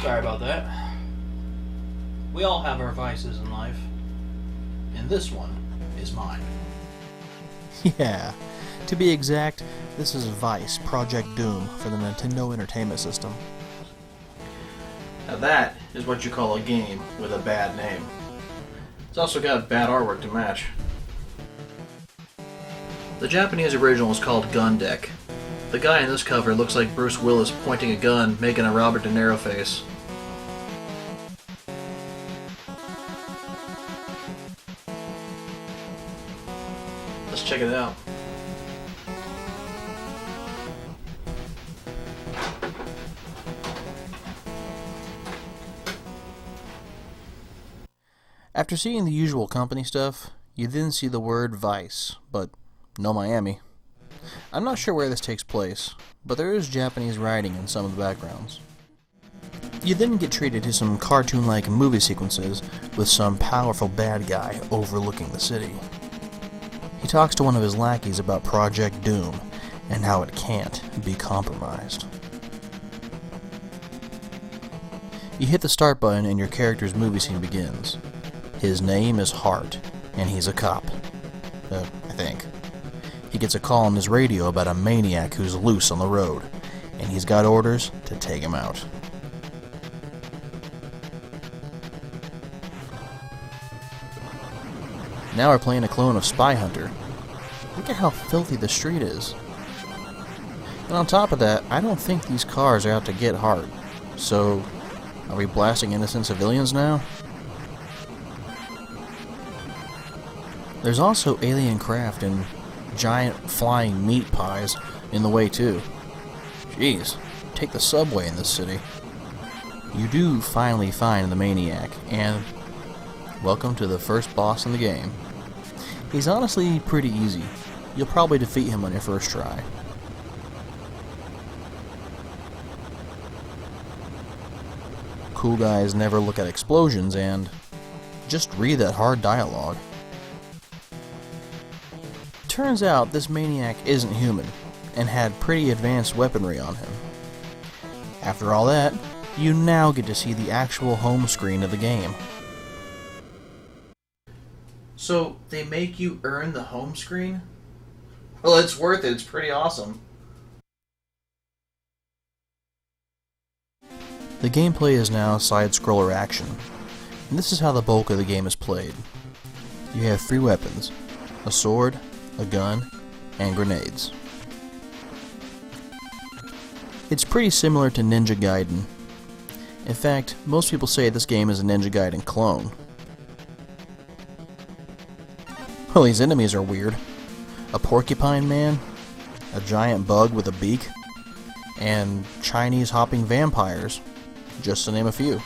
Sorry about that. We all have our vices in life, and this one is mine. Yeah, to be exact, this is Vice Project Doom for the Nintendo Entertainment System. Now that is what you call a game with a bad name. It's also got bad artwork to match. The Japanese original is called Gun Deck. The guy in this cover looks like Bruce Willis pointing a gun, making a Robert De Niro face. Let's check it out. After seeing the usual company stuff, you then see the word Vice, but no Miami. I'm not sure where this takes place, but there is Japanese writing in some of the backgrounds. You then get treated to some cartoon-like movie sequences with some powerful bad guy overlooking the city. He talks to one of his lackeys about Project Doom and how it can't be compromised. You hit the start button and your character's movie scene begins. His name is Hart, and he's a cop. I think. He gets a call on his radio about a maniac who's loose on the road, and he's got orders to take him out. Now we're playing a clone of Spy Hunter. Look at how filthy the street is. And on top of that, I don't think these cars are out to get Hart. So, are we blasting innocent civilians now? There's also alien craft and giant flying meat pies in the way too. Jeez, take the subway in this city. You do finally find the maniac, and welcome to the first boss in the game. He's honestly pretty easy. You'll probably defeat him on your first try. Cool guys never look at explosions, and just read that hard dialogue. Turns out this maniac isn't human, and had pretty advanced weaponry on him. After all that, you now get to see the actual home screen of the game. So, they make you earn the home screen? Well, it's worth it. It's pretty awesome. The gameplay is now side-scroller action, and this is how the bulk of the game is played. You have 3 weapons: a sword, a gun, and grenades. It's pretty similar to Ninja Gaiden. In fact, most people say this game is a Ninja Gaiden clone. Well, these enemies are weird. A porcupine man, a giant bug with a beak, and Chinese hopping vampires, just to name a few.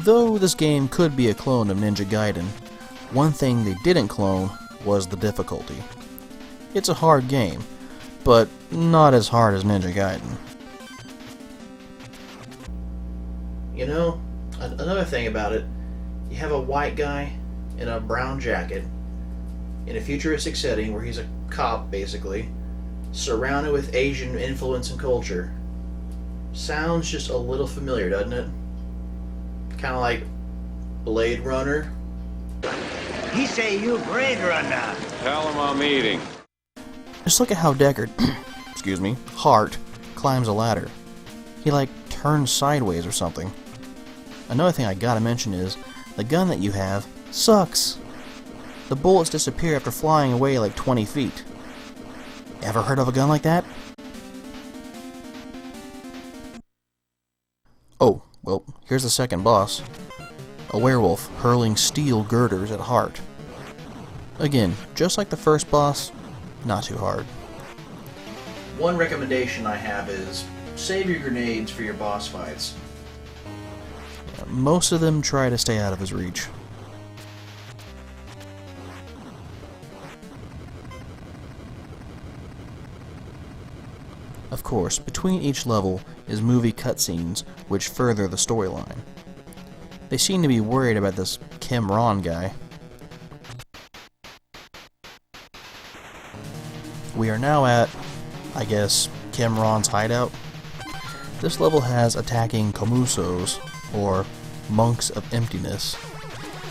Though this game could be a clone of Ninja Gaiden, one thing they didn't clone was the difficulty. It's a hard game, but not as hard as Ninja Gaiden. You know, another thing about it, you have a white guy in a brown jacket in a futuristic setting where he's a cop, basically, surrounded with Asian influence and culture. Sounds just a little familiar, doesn't it? Kind of like Blade Runner. He say you Blade Runner. Tell him I'm eating. Just look at how Deckard, Hart, climbs a ladder. He turns sideways or something. Another thing I gotta mention is, the gun that you have sucks. The bullets disappear after flying away 20 feet. Ever heard of a gun like that? Oh, well, here's the second boss. A werewolf hurling steel girders at Hart. Again, just like the first boss, not too hard. One recommendation I have is save your grenades for your boss fights. Most of them try to stay out of his reach. Of course, between each level is movie cutscenes which further the storyline. They seem to be worried about this Kim Ron guy. We are now at, I guess, Kim Ron's hideout. This level has attacking Komusos, or Monks of Emptiness.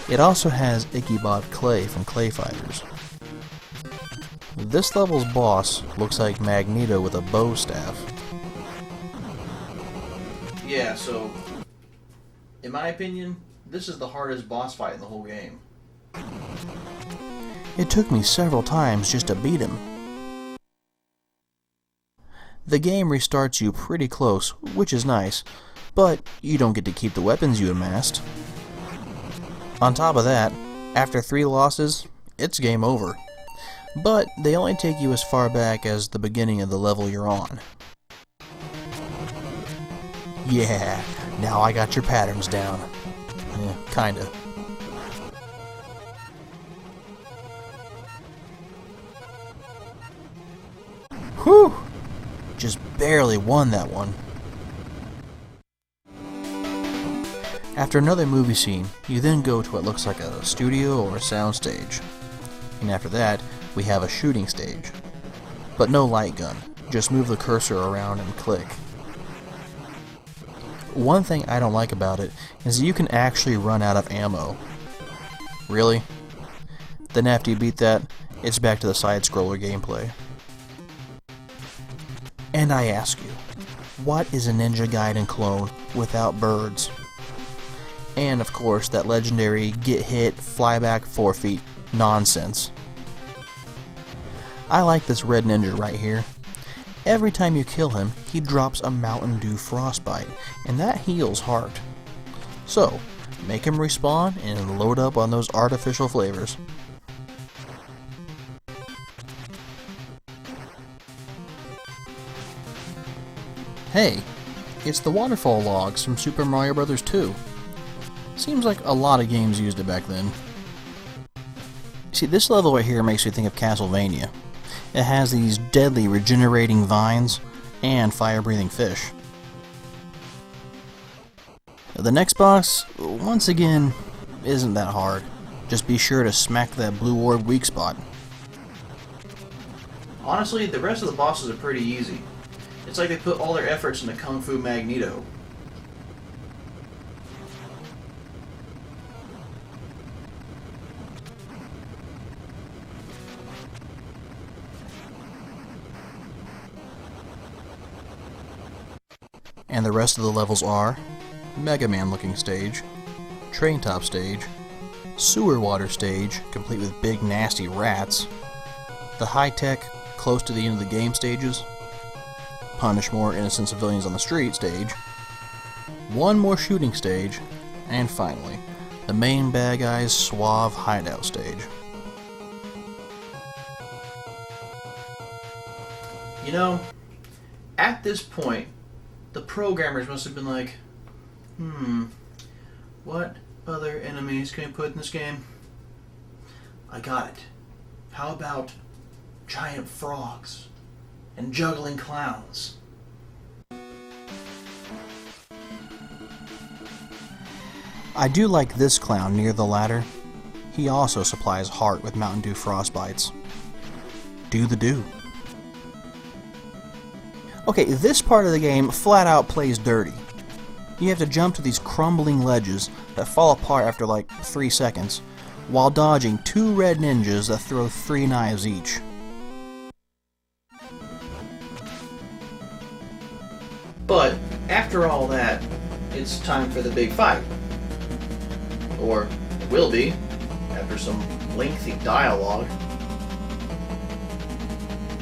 It also has Ichabod Clay from Clay Fighters. This level's boss looks like Magneto with a bow staff. Yeah, so, in my opinion, this is the hardest boss fight in the whole game. It took me several times just to beat him. The game restarts you pretty close, which is nice, but you don't get to keep the weapons you amassed. On top of that, after 3 losses, it's game over. But they only take you as far back as the beginning of the level you're on. Yeah, now I got your patterns down. Yeah, kinda. Whew! Just barely won that one. After another movie scene, you then go to what looks like a studio or a sound stage. And after that, we have a shooting stage. But no light gun, just move the cursor around and click. One thing I don't like about it is that you can actually run out of ammo. Really? Then after you beat that, it's back to the side-scroller gameplay. And I ask you, what is a Ninja Gaiden clone without birds? And of course, that legendary get hit, fly back 4 feet nonsense. I like this red ninja right here. Every time you kill him, he drops a Mountain Dew Frostbite, and that heals heart. So, make him respawn and load up on those artificial flavors. Hey, it's the waterfall logs from Super Mario Bros. 2. Seems like a lot of games used it back then. See, this level right here makes me think of Castlevania. It has these deadly regenerating vines and fire-breathing fish. The next boss, once again, isn't that hard. Just be sure to smack that blue orb weak spot. Honestly, the rest of the bosses are pretty easy. It's like they put all their efforts into Kung Fu Magneto. And the rest of the levels are Mega Man looking stage, train top stage, sewer water stage complete with big nasty rats, the high-tech close to the end of the game stages, punish more innocent civilians on the street stage, one more shooting stage, and finally, the main bad guy's suave hideout stage. You know, at this point, the programmers must have been like, what other enemies can we put in this game? I got it. How about giant frogs and juggling clowns? I do like this clown near the ladder. He also supplies heart with Mountain Dew Frostbites. Do the do. Okay, this part of the game flat out plays dirty. You have to jump to these crumbling ledges that fall apart after like 3 seconds, while dodging 2 red ninjas that throw 3 knives each. But after all that, it's time for the big fight. Or it will be, after some lengthy dialogue.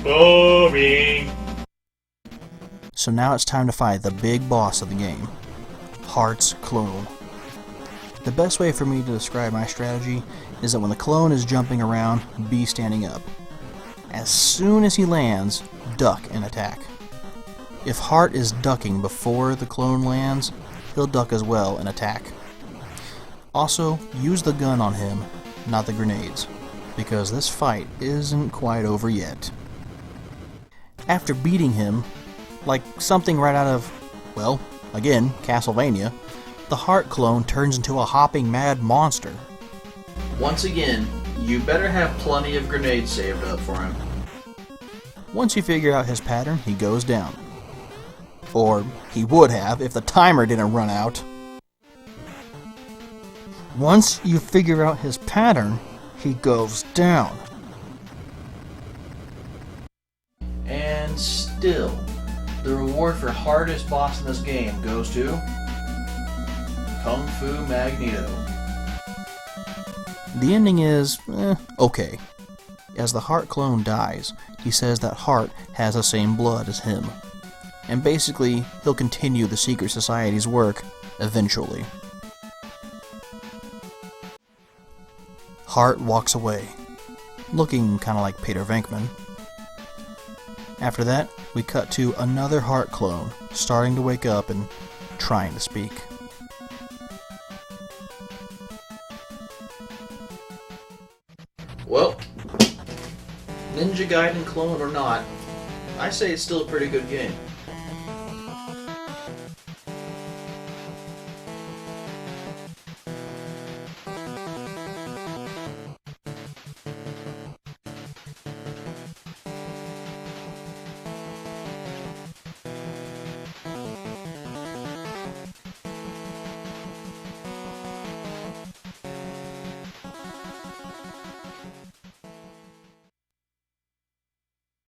Boring! So now it's time to fight the big boss of the game, Heart's clone. The best way for me to describe my strategy is that when the clone is jumping around, be standing up. As soon as he lands, duck and attack. If Heart is ducking before the clone lands, he'll duck as well and attack. Also, use the gun on him, not the grenades, because this fight isn't quite over yet. After beating him, like something right out of, well, again, Castlevania, the Heart clone turns into a hopping mad monster. Once again, you better have plenty of grenades saved up for him. Once you figure out his pattern, he goes down. Or he would have if the timer didn't run out. Once you figure out his pattern, he goes down. And still, the reward for hardest boss in this game goes to Kung Fu Magneto. The ending is, okay. As the Heart clone dies, he says that Heart has the same blood as him. And basically, he'll continue the Secret Society's work eventually. Heart walks away, looking kinda like Peter Venkman. After that, we cut to another Heart clone, starting to wake up and trying to speak. Well, Ninja Gaiden clone or not, I say it's still a pretty good game.